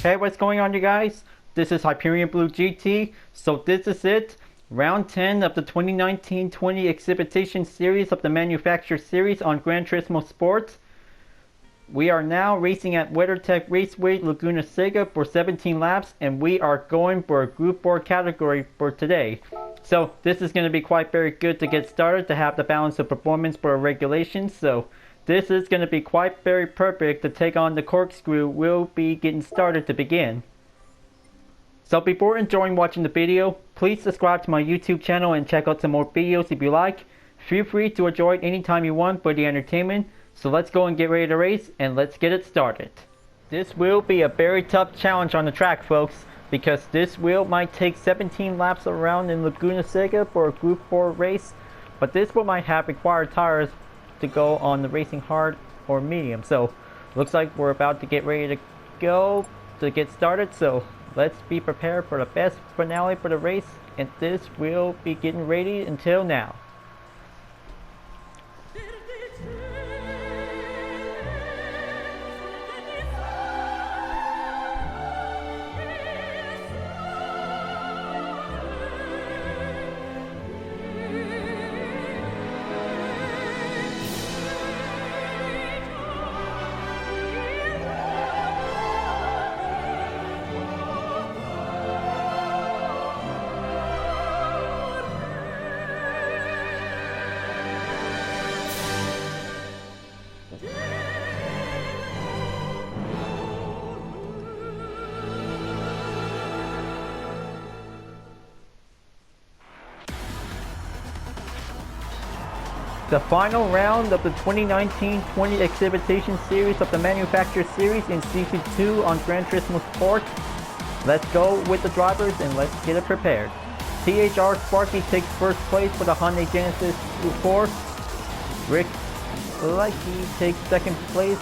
Hey, what's going on, you guys? This is Hyperion-Blue-GT. So this is it. Round 10 of the 2019-20 Exhibition Series of the Manufacturer Series on Gran Turismo Sports. We are now racing at Weathertech Raceway, Laguna, Seca for 17 laps, and we are going for a Group 4 category for today. So this is going to be quite very good to get started, to have the balance of performance for a regulation. So this is going to be quite very perfect to take on the corkscrew. We'll be getting started to begin. So before enjoying watching the video, please subscribe to my YouTube channel and check out some more videos if you like. Feel free to enjoy it anytime you want for the entertainment. So let's go and get ready to race, and let's get it started. This will be a very tough challenge on the track, folks, because this wheel might take 17 laps around in Laguna Seca for a Group 4 race, but this one might have required tires to go on the racing hard or medium. So looks like we're about to get ready to go to get started, so let's be prepared for the best finale for the race, and this will be getting ready until now. The final round of the 2019-20 Exhibition Series of the Manufacturer Series in Season 2 on Gran Turismo Sport. Let's go with the drivers and let's get it prepared. THR Sparky takes first place for the Hyundai Genesis Group 4. Rick Leike takes second place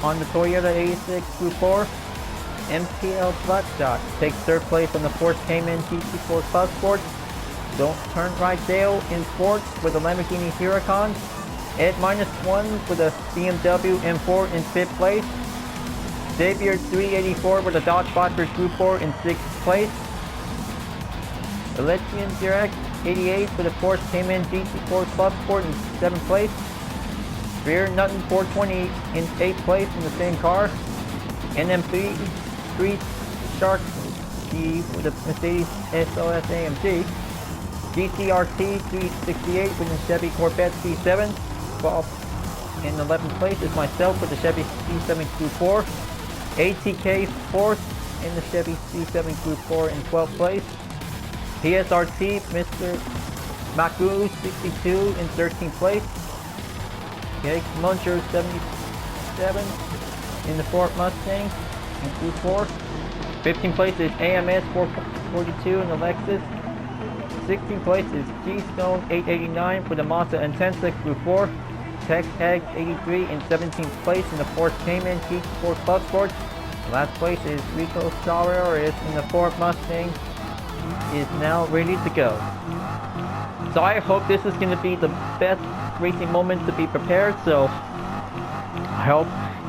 on the Toyota 86 Group 4. MTL Bloodshot takes third place on the Porsche Cayman GT4 Club Sport. Don't Turn Right Dale in sports with the Lamborghini Huracan. Ed -1 with a BMW M4 in 5th place. Xavier 384 with a Dodge Viper Group 4 in 6th place. Elysian Direct 88 with a Porsche Cayman GT4 Club Sport in 7th place. Rear Nutton 420 in 8th place in the same car. NM3 Street Shark D with a Mercedes SLS AMG. GCRT 368 with the Chevy Corvette C7. 12th and 11th place is myself with the Chevy C7 Group 4. ATK 4th in the Chevy C7 Group 4 in 12th place. PSRT Mr. Maku 62 in 13th place. Okay, Muncher 77 in the Ford Mustang in Group 4. 15th place is AMS 442 in the Lexus. 16th place is G-Stone 889 for the Mazda Intensa Group 4. Tech Tag 83 in 17th place in the Porsche Cayman GT4 Club Sport. Last place is Rico Solares in the Ford Mustang, is now ready to go. So I hope this is going to be the best racing moment to be prepared. So I hope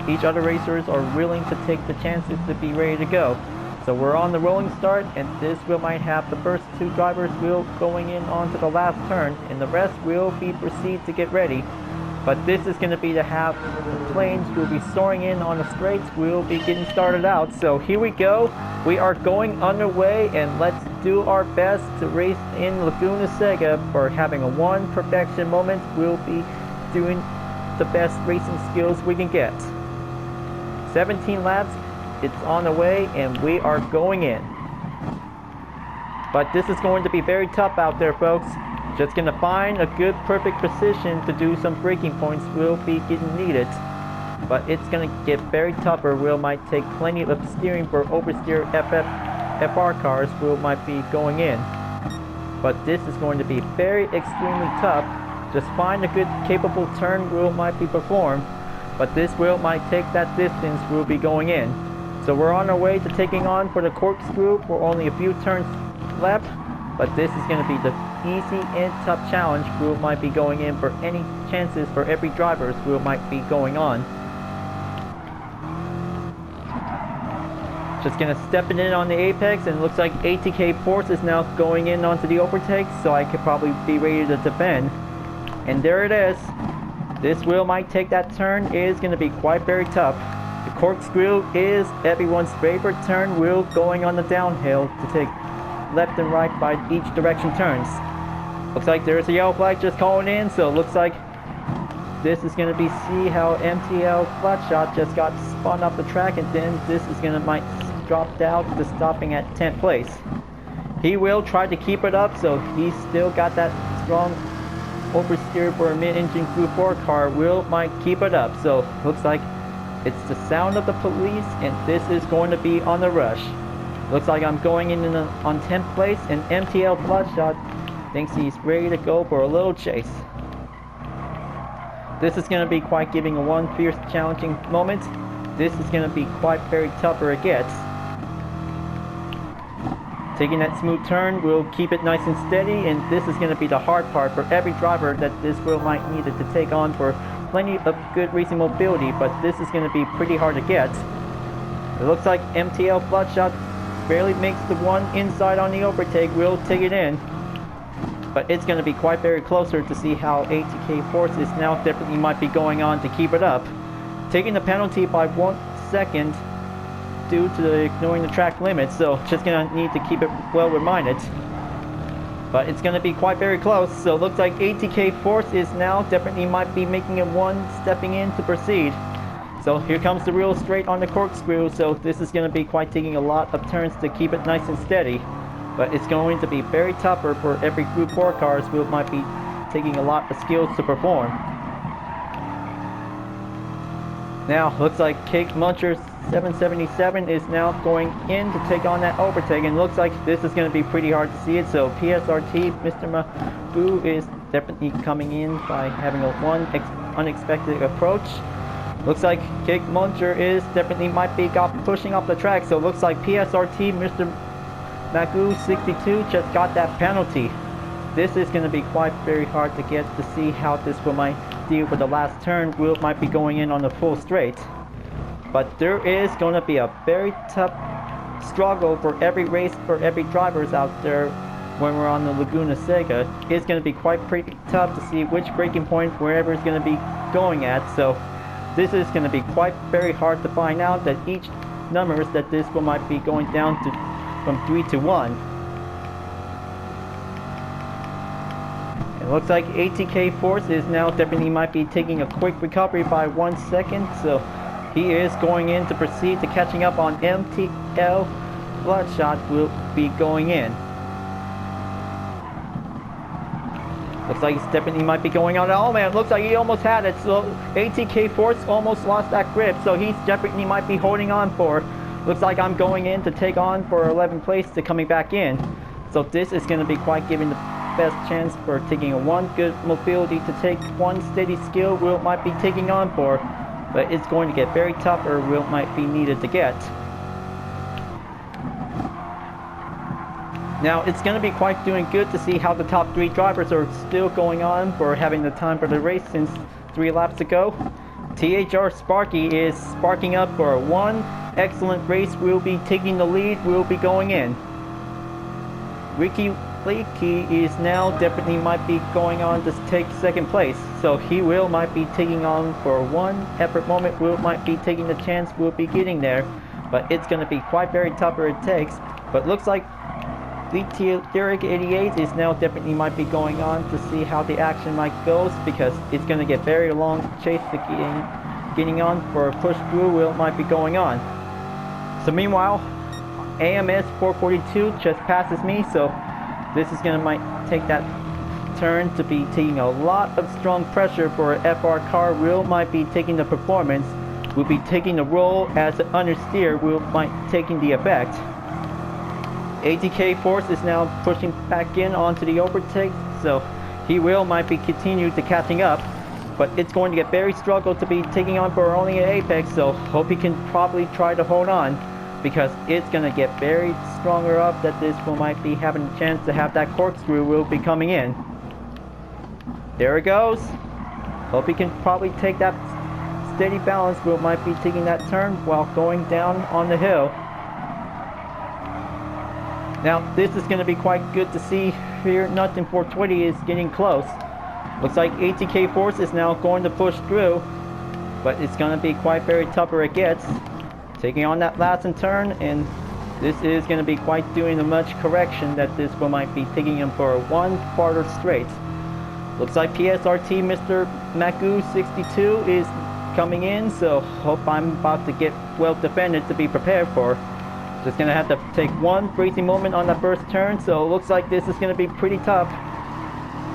each other racers are willing to take the chances to be ready to go. So we're on the rolling start, and this will might have the first two drivers will going in onto the last turn, and the rest will be proceed to get ready. But this is going to be to have the planes will be soaring in on the straights. We'll be getting started out. So here we go. We are going underway, and let's do our best to race in Laguna Seca for having a one perfection moment. We'll be doing the best racing skills we can get. 17 laps. It's on the way, and we are going in. But this is going to be very tough out there, folks. Just going to find a good, perfect position to do some braking points will be getting needed. But it's going to get very tougher. We might take plenty of steering for oversteer FR cars. We might be going in. But this is going to be very extremely tough. Just find a good, capable turn wheel might be performed. But this wheel might take that distance. We'll be going in. So we're on our way to taking on for the corkscrew for only a few turns left, but this is going to be the easy and tough challenge. We might be going in for any chances for every driver we might be going on. Just gonna step it in on the apex, and it looks like ATK Force is now going in onto the overtake, so I could probably be ready to defend. And there it is. This wheel might take that turn. It is gonna be quite very tough. The corkscrew is everyone's favorite turn wheel going on the downhill to take left and right by each direction turns. Looks like there's a yellow flag just calling in, so it looks like this is going to be see how MTL Flatshot just got spun off the track, and then this is going to might drop down to stopping at 10th place. He will try to keep it up, so he's still got that strong oversteer for a mid-engine Group 4 car. Will might keep it up, so looks like it's the sound of the police, and this is going to be on the rush. Looks like I'm going in on 10th place, and MTL Bloodshot thinks he's ready to go for a little chase. This is going to be quite giving a one fierce challenging moment. This is going to be quite very tougher it gets. Taking that smooth turn, we'll keep it nice and steady, and this is going to be the hard part for every driver that this wheel might need it to take on for plenty of good racing mobility, but this is going to be pretty hard to get. It looks like MTL Bloodshot barely makes the one inside on the overtake. We'll take it in, but it's going to be quite very closer to see how ATK Force is now definitely might be going on to keep it up. Taking the penalty by 1 second due to ignoring the track limits, so just going to need to keep it well reminded. But it's going to be quite very close, so it looks like ATK Force is now definitely might be making a one stepping in to proceed. So here comes the real straight on the corkscrew, so this is going to be quite taking a lot of turns to keep it nice and steady. But it's going to be very tougher for every Group 4 cars who might be taking a lot of skills to perform. Now, looks like Cake Muncher 777 is now going in to take on that overtake, and looks like this is going to be pretty hard to see it, so PSRT, Mr. Mabu is definitely coming in by having a unexpected approach. Looks like Cake Muncher is definitely might be pushing off the track, so it looks like PSRT, Mr. Magu 62 just got that penalty. This is going to be quite very hard to get to see how this will might deal with the last turn. Will might be going in on the full straight. But there is going to be a very tough struggle for every race, for every drivers out there when we're on the Laguna Seca. It's going to be quite pretty tough to see which braking point wherever it's going to be going at. So this is going to be quite very hard to find out that each numbers that this will might be going down to from 3 to 1. It looks like ATK Force is now definitely might be taking a quick recovery by 1 second, so he is going in to proceed to catching up on MTL. Bloodshot will be going in. Looks like he's definitely might be going on. Oh man, looks like he almost had it. So ATK Force almost lost that grip, so he's definitely might be holding on for. Looks like I'm going in to take on for 11th place to coming back in. So this is going to be quite giving the best chance for taking a one good mobility to take one steady skill Will might be taking on for. But it's going to get very tough, or Will might be needed to get. Now it's going to be quite doing good to see how the top 3 drivers are still going on for having the time for the race since 3 laps ago. THR Sparky is sparking up for one excellent race. Will be taking the lead, will be going in. Ricky Leakey is now definitely might be going on to take 2nd place, so he will might be taking on for one effort moment. Will might be taking the chance, will be getting there, but it's going to be quite very tougher it takes. But looks like Derek 88 is now definitely might be going on to see how the action might goes, because it's going to get very long chase to getting on for a push through. Will might be going on. So meanwhile, AMS 442 just passes me, so this is going to might take that turn to be taking a lot of strong pressure for a FR car. Will might be taking the performance, will be taking the role as an understeer, will might taking the effect. ATK Force is now pushing back in onto the overtake, so he will might be continued to catching up, but it's going to get very struggle to be taking on for only an apex, so hope he can probably try to hold on, because it's going to get very stronger up that this will might be having a chance to have that corkscrew will be coming in. There it goes. Hope he can probably take that steady balance. Will might be taking that turn while going down on the hill. Now this is going to be quite good to see here. Nothing 420 is getting close. Looks like ATK Force is now going to push through, but it's going to be quite very tougher it gets. Taking on that last in turn, and this is going to be quite doing a much correction that this will might be taking him for one farther straight. Looks like PSRT Mr. Maku 62 is coming in, so hope I'm about to get well defended to be prepared for. Just gonna have to take one racing moment on that first turn, so it looks like this is gonna be pretty tough.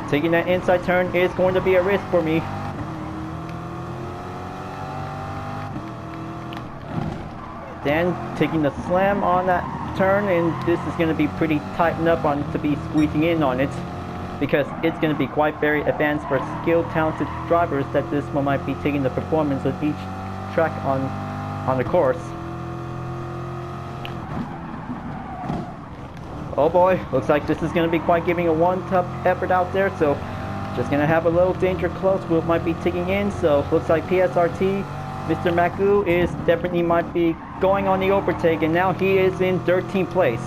Taking that inside turn is going to be a risk for me. Then taking the slam on that turn, and this is gonna be pretty tightened up on to be squeezing in on it, because it's going to be quite very advanced for skilled, talented drivers that this one might be taking the performance of each track on the course. Oh boy, looks like this is going to be quite giving a one tough effort out there, so just going to have a little danger close we might be taking in. So looks like PSRT Mr. Maku is definitely might be going on the overtake, and now he is in 13th place.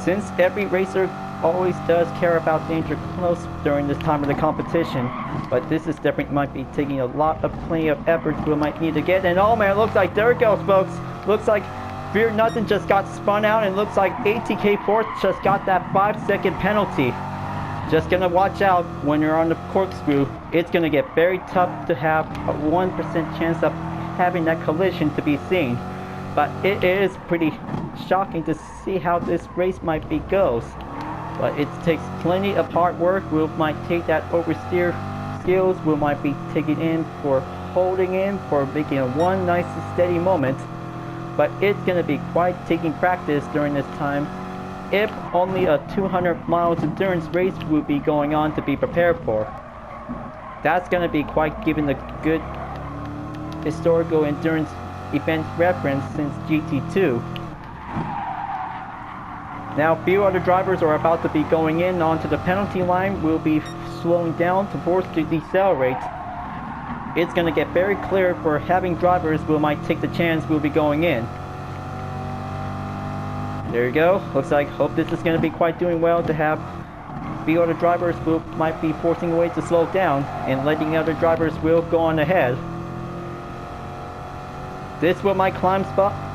Since every racer always does care about danger close during this time of the competition, but this is definitely might be taking a lot of plenty of efforts we might need to get. And oh man, it looks like there it goes, folks. Looks like Fear Nothing just got spun out, and looks like ATK Force just got that 5-second penalty. Just gonna watch out when you're on the corkscrew. It's gonna get very tough to have a 1% chance of having that collision to be seen, but it is pretty shocking to see how this race might be goes. But it takes plenty of hard work. We might take that oversteer skills. We might be taking in for holding in, for making a one nice steady moment. But it's going to be quite taking practice during this time. If only a 200 miles endurance race will be going on to be prepared for. That's going to be quite given a good historical endurance event reference since GT2. Now, few other drivers are about to be going in onto the penalty line. Will be slowing down to force to decelerate. It's going to get very clear for having drivers who might take the chance will be going in. There you go. Looks like hope this is going to be quite doing well to have few other drivers who might be forcing away to slow down and letting other drivers will go on ahead. This will might climb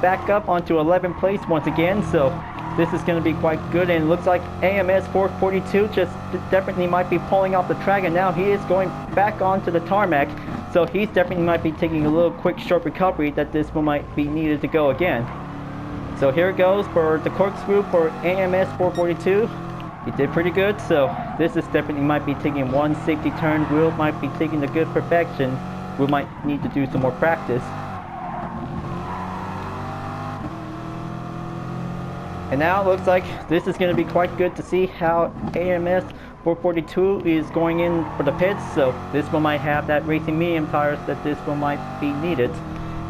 back up onto 11th place once again, so this is going to be quite good. And it looks like AMS 442 just definitely might be pulling off the track, and now he is going back onto the tarmac, so he's definitely might be taking a little quick short recovery that this one might be needed to go again. So here it goes for the corkscrew for AMS 442. He did pretty good, so this is definitely might be taking one safety turn. Will might be taking the good perfection. We might need to do some more practice. And now it looks like this is going to be quite good to see how AMS 442 is going in for the pits. So this one might have that racing medium tires that this one might be needed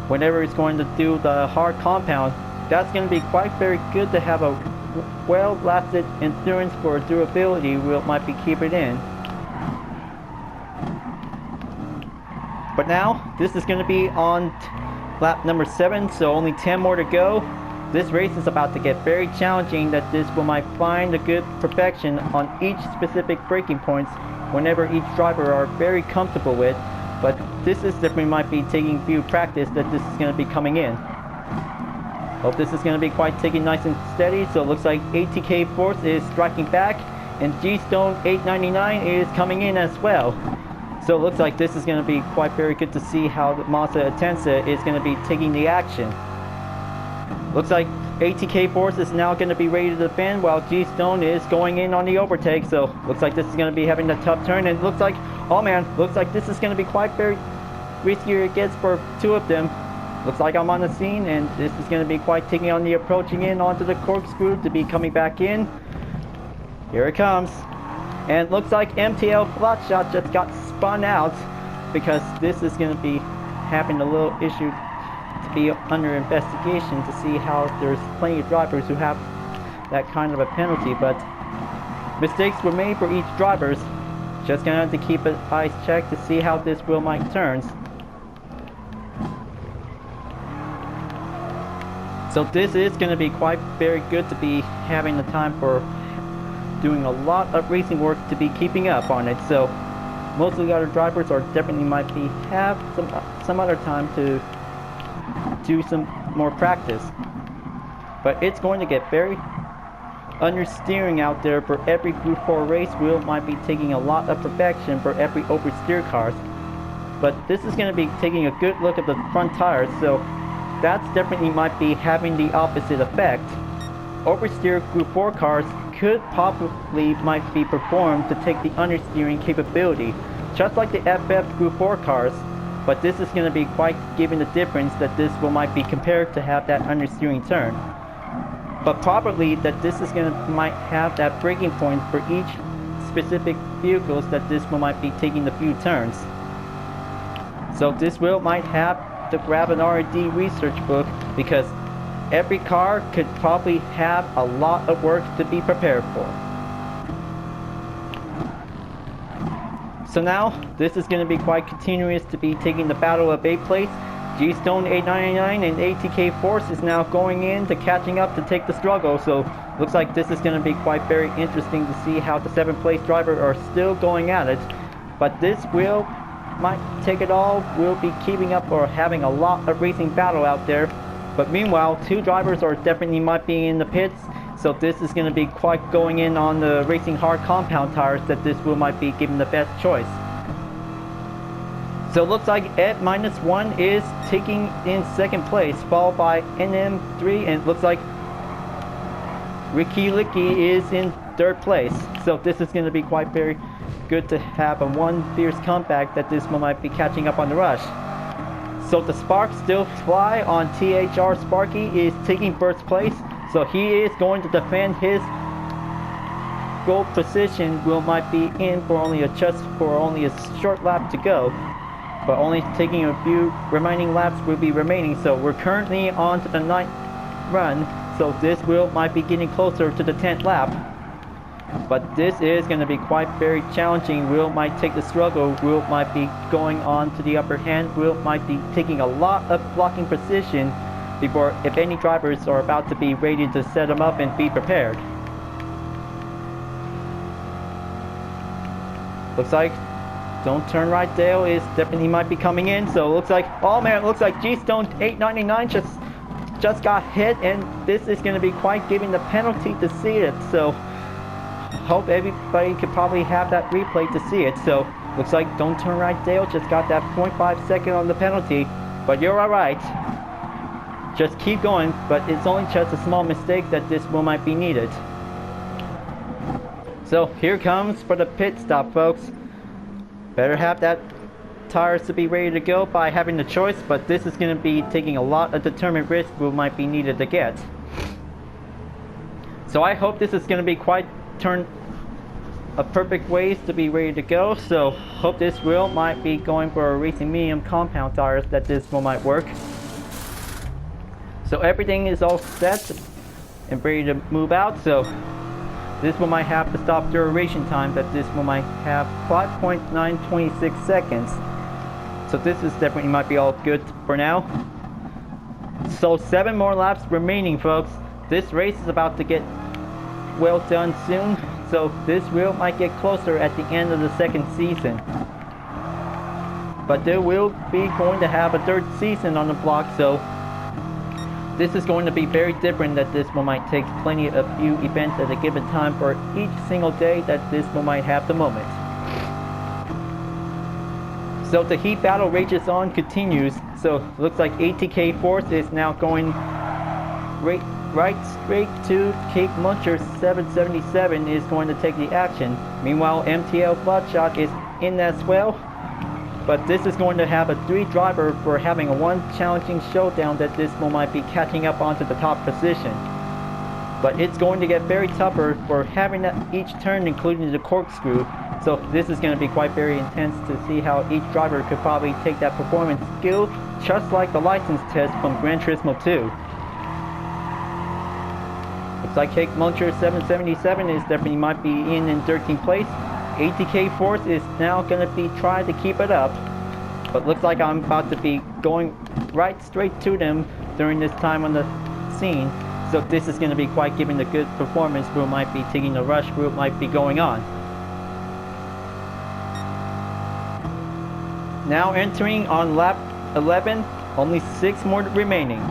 whenever it's going to do the hard compound. That's going to be quite very good to have a well-lasted endurance for durability. We might be keep it in. But now this is going to be on lap number 7, so only 10 more to go. This race is about to get very challenging, that this will might find a good perfection on each specific braking points whenever each driver are very comfortable with. But this is definitely might be taking few practice that this is going to be coming in. Hope this is going to be quite taking nice and steady. So it looks like ATK Force is striking back, and G-Stone 899 is coming in as well. So it looks like this is going to be quite very good to see how the Mazda Atenza is going to be taking the action. Looks like ATK Force is now going to be ready to defend while G-Stone is going in on the overtake. So looks like this is going to be having a tough turn, and it looks like, oh man, looks like this is going to be quite very riskier it gets for two of them. Looks like I'm on the scene, and this is going to be quite taking on the approaching in onto the corkscrew to be coming back in. Here it comes. And it looks like MTL Flatshot just got spun out, because this is going to be having a little issue to be under investigation to see how there's plenty of drivers who have that kind of a penalty. But mistakes were made for each drivers. Just going to have to keep an eyes checked to see how this wheel might turns. So this is going to be quite very good to be having the time for doing a lot of racing work to be keeping up on it. So most of the other drivers are definitely might be have some other time to do some more practice. But it's going to get very understeering out there for every Group 4 race. Will might be taking a lot of perfection for every oversteer cars. But this is going to be taking a good look at the front tires, so that's definitely might be having the opposite effect. Oversteer Group 4 cars could possibly might be performed to take the understeering capability, just like the FF Group 4 cars, but this is going to be quite giving the difference that this will might be compared to have that understeering turn. But probably that this is going to might have that braking point for each specific vehicles that this will might be taking the few turns. So this will might have to grab an R&D research book, because every car could probably have a lot of work to be prepared for. So now this is going to be quite continuous to be taking the battle of 8th place. G-Stone 899 and ATK Force is now going in to catching up to take the struggle, so looks like this is going to be quite very interesting to see how the 7th place driver are still going at it. But this will might take it all, will be keeping up or having a lot of racing battle out there. But meanwhile, two drivers are definitely might be in the pits, so this is going to be quite going in on the racing hard compound tires that this will might be given the best choice. So it looks like Ed-1 is taking in 2nd place, followed by NM3, and it looks like Ricky Licky is in 3rd place. So this is going to be quite very good to have a one fierce comeback that this one might be catching up on the rush. So the Spark Still Fly on THR Sparky is taking 1st place, so he is going to defend his gold position. Will might be in for only a short lap to go, but only taking a few remaining laps will be remaining. So we're currently on to the 9th run, so this will might be getting closer to the 10th lap. But this is going to be quite very challenging. Will might take the struggle. Will might be going on to the upper hand. Will might be taking a lot of blocking position before, if any drivers are about to be ready to set them up and be prepared. Looks like Don't Turn Right Dale is definitely might be coming in. So it looks like, oh man, it looks like G-Stone 899 just got hit, and this is going to be quite giving the penalty to see it. So hope everybody could probably have that replay to see it. So looks like Don't Turn Right Dale just got that 0.5 second on the penalty, but you're alright. Just keep going, but it's only just a small mistake that this will might be needed. So here comes for the pit stop, folks. Better have that tires to be ready to go by having the choice, but this is going to be taking a lot of determined risk will might be needed to get. So I hope this is going to be quite turn a perfect ways to be ready to go. So hope this wheel might be going for a racing medium compound tires that this will might work. So everything is all set and ready to move out. So this one might have the stop duration time that this one might have 5.926 seconds. So this is definitely might be all good for now. So 7 more laps remaining, folks. This race is about to get well done soon. So this wheel might get closer at the end of the 2nd season. But there will be going to have a 3rd season on the block, so this is going to be very different, that this one might take plenty of few events at a given time for each single day that this one might have the moment. So the heat battle rages on, continues. So looks like ATK Force is now going right straight to Cape Muncher 777 is going to take the action. Meanwhile, MTL Bloodshot is in as well. But this is going to have a 3 driver for having a one challenging showdown that this one might be catching up onto the top position. But it's going to get very tougher for having that each turn, including the corkscrew. So this is going to be quite very intense to see how each driver could probably take that performance skill, just like the license test from Gran Turismo 2. Looks like Cape Muncher 777 is definitely might be in 13th place. ATK Force is now going to be trying to keep it up, but looks like I'm about to be going right straight to them during this time on the scene. So this is going to be quite giving the good performance. We might be taking the rush. We might be going on. Now entering on lap 11, only 6 more remaining.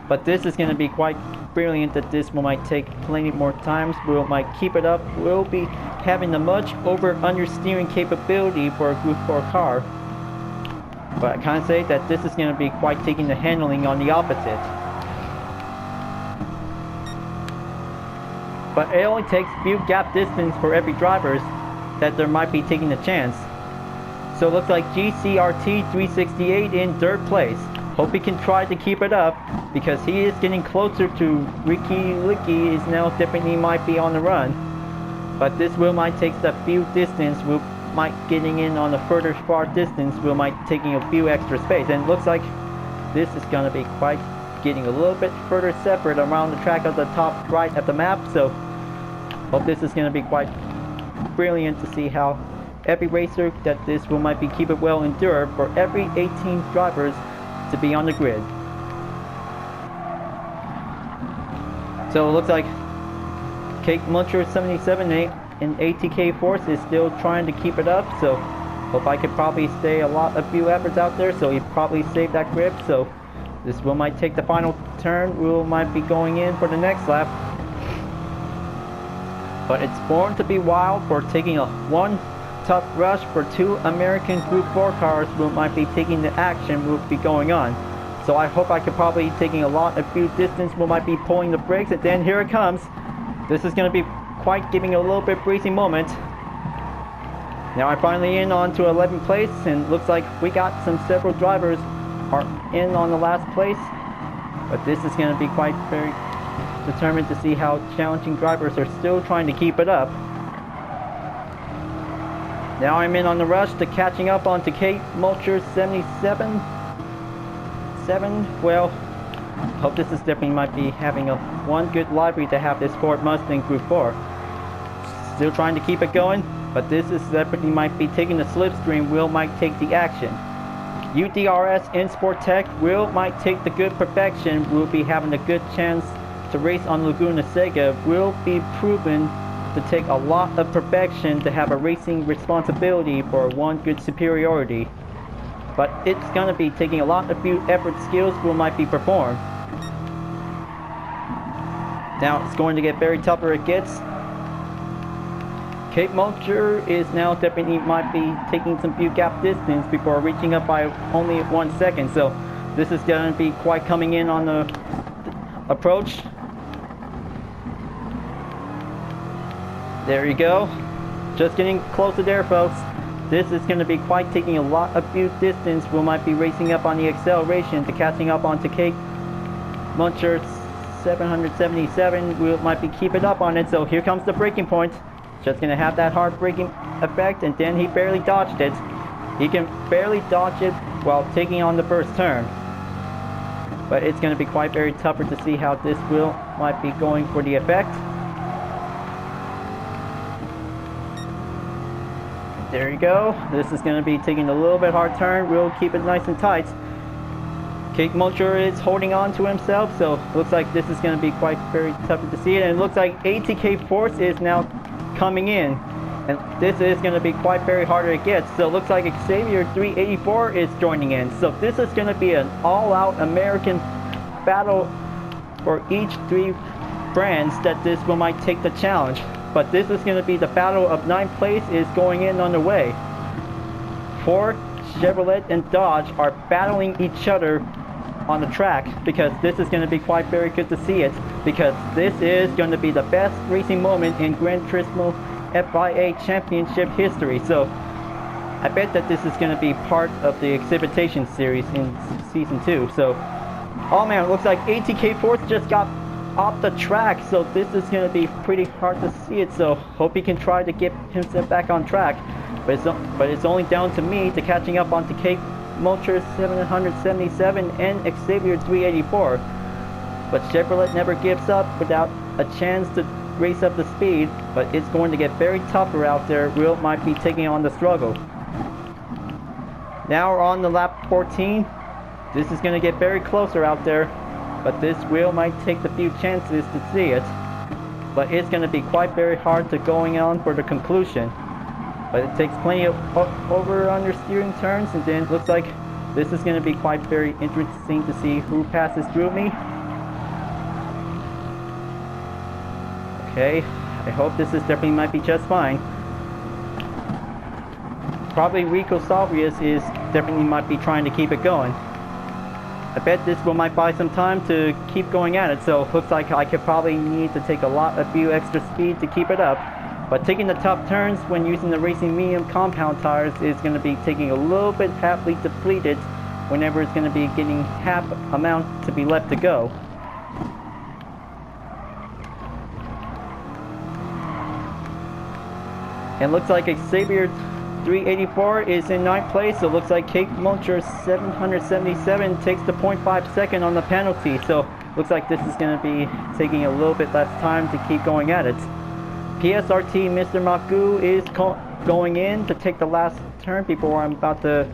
But this is going to be quite brilliant that this will might take plenty more times. We might keep it up. We'll be having a much over understeering capability for a Group 4 car. But I can't say that this is going to be quite taking the handling on the opposite. But it only takes few gap distance for every drivers that there might be taking a chance. So it looks like GCRT 368 in 3rd place. Hope he can try to keep it up because he is getting closer to Ricky Licky is now definitely might be on the run. But this will might take a few distance. We might getting in on the further far distance. We might taking a few extra space. And it looks like this is going to be quite getting a little bit further separate around the track of the top right of the map. So hope this is going to be quite brilliant to see how every racer that this will might be keep it well endured for every 18 drivers to be on the grid. So it looks like Kate Muncher 77 and ATK Force is still trying to keep it up. So hope I could probably stay a few efforts out there. So he probably saved that grip. So this will might take the final turn. We might be going in for the next lap. But it's born to be wild for taking a one tough rush for 2 American Group 4 cars who might be taking the action will be going on. So I hope I could probably taking a few distance. We might be pulling the brakes and then here it comes. This is going to be quite giving a little bit breezy moment. Now I'm finally in on to 11th place and looks like we got several drivers are in on the last place. But this is going to be quite very determined to see how challenging drivers are still trying to keep it up. Now I'm in on the rush to catching up on to Kate Mulcher 77. Well, hope this is definitely might be having one good library to have this Ford Mustang Group 4. Still trying to keep it going, but this is definitely might be taking the slipstream. Will might take the action. UDRS in Sport Tech will might take the good perfection. Will be having a good chance to race on Laguna Seca. Will be proven to take a lot of perfection to have a racing responsibility for one good superiority. But it's going to be taking a few effort skills will might be performed. Now it's going to get very tougher it gets. Kate Mulcher is now definitely might be taking some few gap distance before reaching up by only 1 second. So this is going to be quite coming in on the approach. There you go. Just getting closer there, folks. This is going to be quite taking a few distance. We might be racing up on the acceleration to catching up onto Kate Muncher 777. We might be keeping up on it. So here comes the braking point. Just going to have that hard braking effect, and then he barely dodged it. He can barely dodge it while taking on the first turn. But it's going to be quite very tougher to see how this wheel might be going for the effect. There you go. This is going to be taking a little bit hard turn. We'll keep it nice and tight. Kate Mulcher is holding on to himself, so looks like this is going to be quite very tough to see it. And it looks like ATK Force is now coming in, and this is going to be quite very harder to get. So it looks like Xavier 384 is joining in. So this is going to be an all-out American battle for each 3 brands that this will might take the challenge. But this is going to be the battle of 9th place is going in on the way. Ford, Chevrolet, and Dodge are battling each other on the track because this is going to be quite very good to see it, because this is going to be the best racing moment in Gran Turismo FIA Championship history. So I bet that this is going to be part of the exhibition series in Season 2. So, oh man, it looks like ATK Force just got off the track, so this is going to be pretty hard to see it. So hope he can try to get himself back on track, but it's only down to me to catching up onto Kate Mulcher 777 and Xavier 384. But Chevrolet never gives up without a chance to race up the speed, but it's going to get very tougher out there. Will might be taking on the struggle. Now we're on the lap 14. This is going to get very closer out there. but this wheel might take the few chances to see it. But it's going to be quite very hard to going on for the conclusion. But it takes plenty of over-under steering turns, and then it looks like this is going to be quite very interesting to see who passes through me. Okay, I hope this is definitely might be just fine. Probably Rico Salvius is definitely might be trying to keep it going. I bet this will might buy some time to keep going at it, so it looks like I could probably need to take a few extra speed to keep it up. But taking the tough turns when using the Racing Medium compound tires is going to be taking a little bit halfly depleted whenever it's going to be getting half amount to be left to go. And looks like Xavier 384 is in 9th place, so it looks like Kate Muncher 777 takes the 0.5 second on the penalty, so looks like this is going to be taking a little bit less time to keep going at it. PSRT Mr. Maku is going in to take the last turn before I'm about to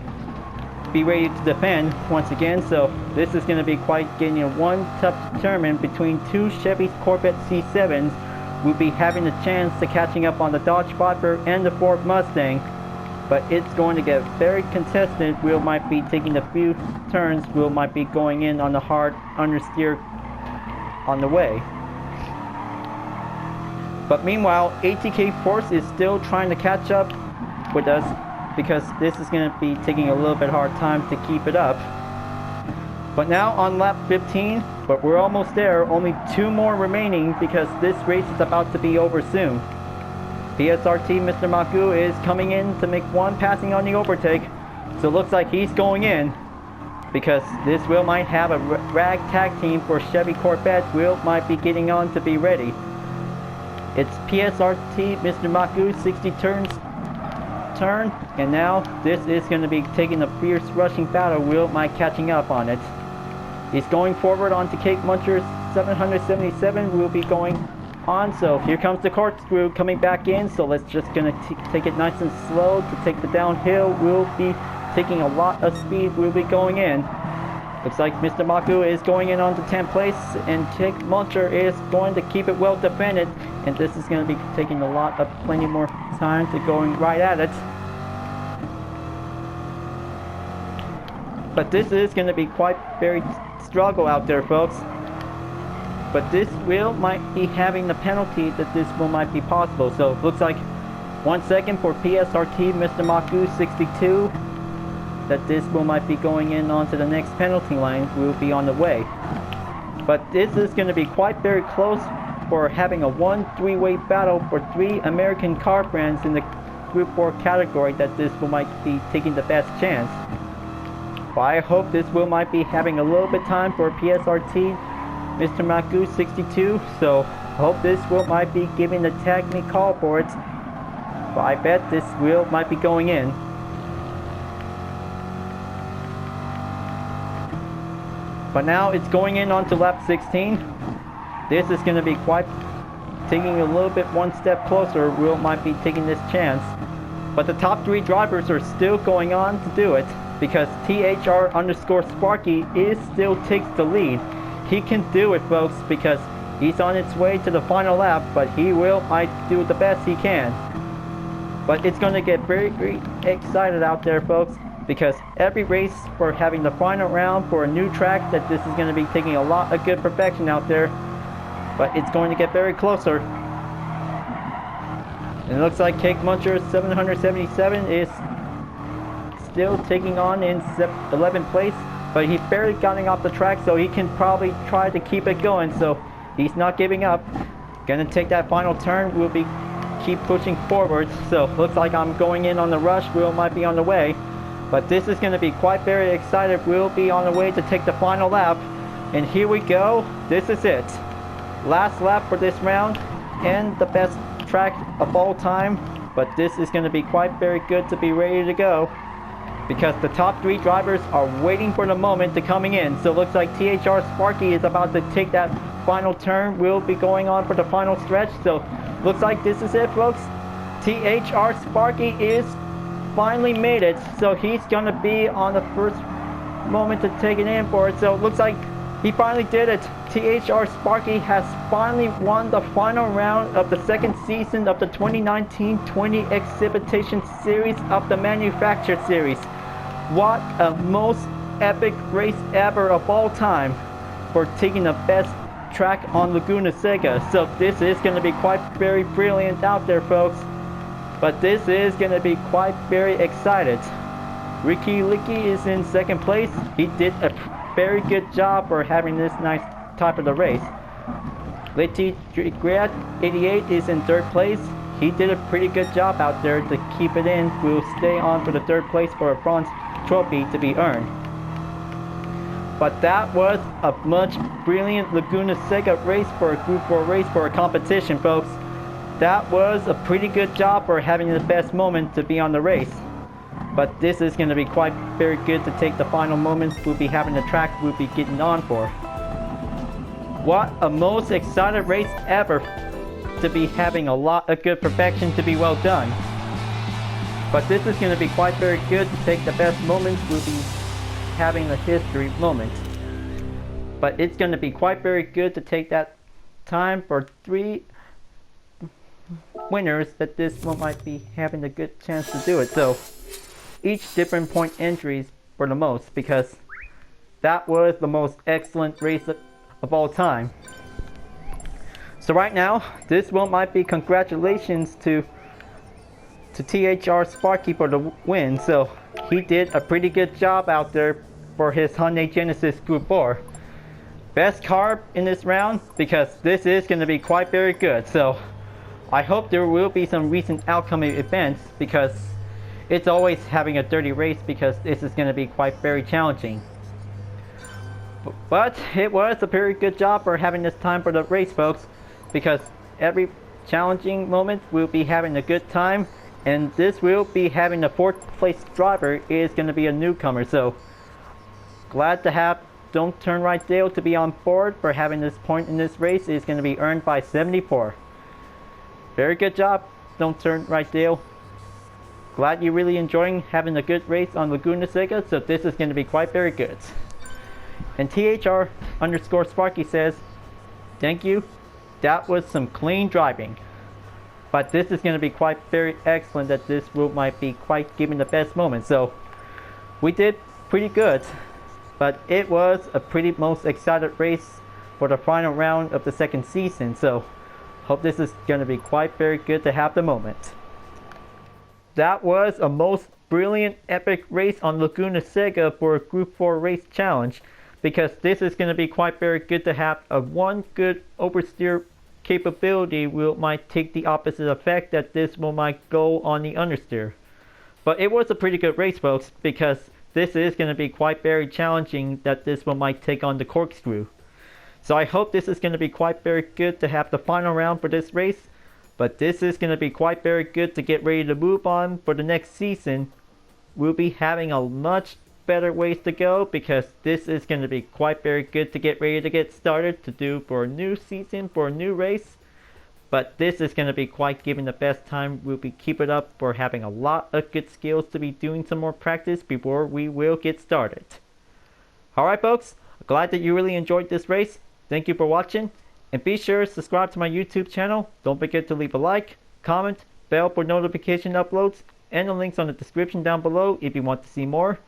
be ready to defend once again, so this is going to be quite getting a one tough determinant between two Chevy Corvette C7s. We'll be having a chance to catching up on the Dodge Viper and the Ford Mustang. But it's going to get very contested. We might be taking a few turns. We might be going in on the hard understeer on the way. But meanwhile, ATK Force is still trying to catch up with us because this is going to be taking a little bit hard time to keep it up. But now on lap 15, but we're almost there. Only 2 more remaining because this race is about to be over soon. PSRT Mr. Maku is coming in to make one passing on the overtake, so it looks like he's going in because this wheel might have a rag tag team for Chevy Corvette. Wheel might be getting on to be ready. It's PSRT Mr. Maku 60 turn, and now this is going to be taking a fierce rushing battle. Wheel might catching up on it. He's going forward onto Kate Muncher 777. We'll be going on, so here comes the corkscrew coming back in, so let's just gonna take it nice and slow to take the downhill. We'll be taking a lot of speed. We'll be going in. Looks like Mr. Maku is going in onto 10th place, and Kate Muncher is going to keep it well defended, and this is going to be taking plenty more time to going right at it. But this is going to be quite very struggle out there, folks. But this wheel might be having the penalty that this will might be possible. So looks like 1 second for PSRT Mr. Maku 62. That this will might be going in onto the next penalty line. Will be on the way. But this is going to be quite very close for having a 1-3-way battle for 3 American car brands in the Group 4 category. That this will might be taking the best chance. But I hope this will might be having a little bit time for PSRT Mr. Maku 62, so I hope this wheel might be giving the tag me call for it. But I bet this wheel might be going in. But now it's going in onto lap 16. This is going to be quite taking a little bit one step closer. Wheel might be taking this chance. But the top 3 drivers are still going on to do it because THR_Sparky is still takes the lead. He can do it, folks, because he's on its way to the final lap, but he might do the best he can. But it's going to get very, very excited out there, folks, because every race for having the final round for a new track, that this is going to be taking a lot of good perfection out there. But it's going to get very closer. And it looks like Kate Muncher 777 is still taking on in 11th place. But he's barely getting off the track, so he can probably try to keep it going. So he's not giving up. Gonna take that final turn. We'll be keep pushing forward. So looks like I'm going in on the rush. Wheel might be on the way. But this is gonna be quite very excited. We'll be on the way to take the final lap. And here we go. This is it. Last lap for this round. And the best track of all time. But this is gonna be quite very good to be ready to go, because the top 3 drivers are waiting for the moment to coming in. So it looks like THR Sparky is about to take that final turn. We'll be going on for the final stretch. So looks like this is it, folks. THR Sparky is finally made it. So he's going to be on the first moment to take it in for it. So it looks like He finally did it. THR Sparky has finally won the final round of the second season of the 2019-20 Exhibition Series of the Manufactured Series. What a most epic race ever of all time for taking the best track on Laguna Seca. So this is going to be quite very brilliant out there, folks. But this is going to be quite very excited. Ricky Licky is in second place. He did a very good job for having this nice type of the race. Litty Grad 88 is in third place. He did a pretty good job out there to keep it in. We'll stay on for the third place for a bronze trophy to be earned. But that was a much brilliant Laguna Seca race for a Group 4 race for a competition, folks. That was a pretty good job for having the best moment to be on the race. But this is going to be quite very good to take the final moments we'll be having the track we'll be getting on for. What a most excited race ever to be having a lot of good perfection to be well done. But this is going to be quite very good to take the best moments we'll be having a history moment. But it's going to be quite very good to take that time for 3 winners that this one might be having a good chance to do it. So each different point entries for the most, because that was the most excellent race of all time. So right now, this one might be congratulations to THR Sparky for the win. So he did a pretty good job out there for his Hyundai Genesis Group 4. Best car in this round, because this is going to be quite very good. So I hope there will be some recent outcome events, because it's always having a dirty race, because this is going to be quite very challenging. But it was a very good job for having this time for the race, folks, because every challenging moment we'll be having a good time, and this will be having the 4th place driver is going to be a newcomer. So glad to have Don't Turn Right Dale to be on board for having this point in this race. Is going to be earned by 74. Very good job, Don't Turn Right Dale. Glad you're really enjoying having a good race on Laguna Seca, so this is going to be quite very good. And THR_Sparky says, thank you, that was some clean driving. But this is going to be quite very excellent, that this might be quite giving the best moment. So we did pretty good, but it was a pretty most excited race for the final round of the second season. So hope this is going to be quite very good to have the moment. That was a most brilliant epic race on Laguna Seca for a Group 4 race challenge, because this is going to be quite very good to have a one good oversteer capability might take the opposite effect that this might go on the understeer. But it was a pretty good race, folks, because this is going to be quite very challenging that this one might take on the corkscrew. So I hope this is going to be quite very good to have the final round for this race. But this is going to be quite very good to get ready to move on for the next season. We'll be having a much better ways to go, because this is going to be quite very good to get ready to get started to do for a new season, for a new race. But this is going to be quite giving the best time. We'll be keep it up for having a lot of good skills to be doing some more practice before we will get started. Alright, folks, glad that you really enjoyed this race. Thank you for watching. And be sure to subscribe to my YouTube channel. Don't forget to leave a like, comment, bell for notification uploads, and the links on the description down below if you want to see more.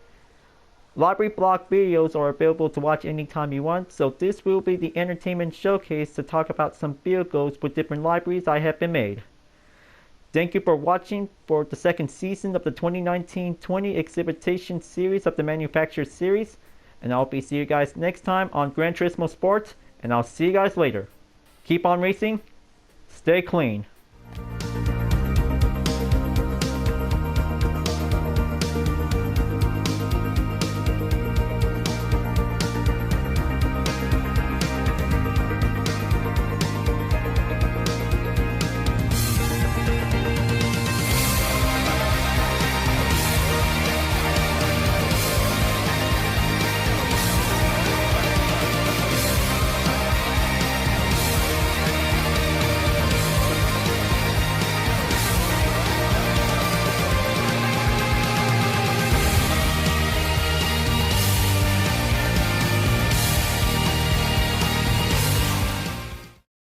Library block videos are available to watch anytime you want, so this will be the entertainment showcase to talk about some vehicles with different libraries I have been made. Thank you for watching for the second season of the 2019-20 Exhibition Series of the Manufactured Series, and I'll be seeing you guys next time on Gran Turismo Sports, and I'll see you guys later. Keep on racing, stay clean.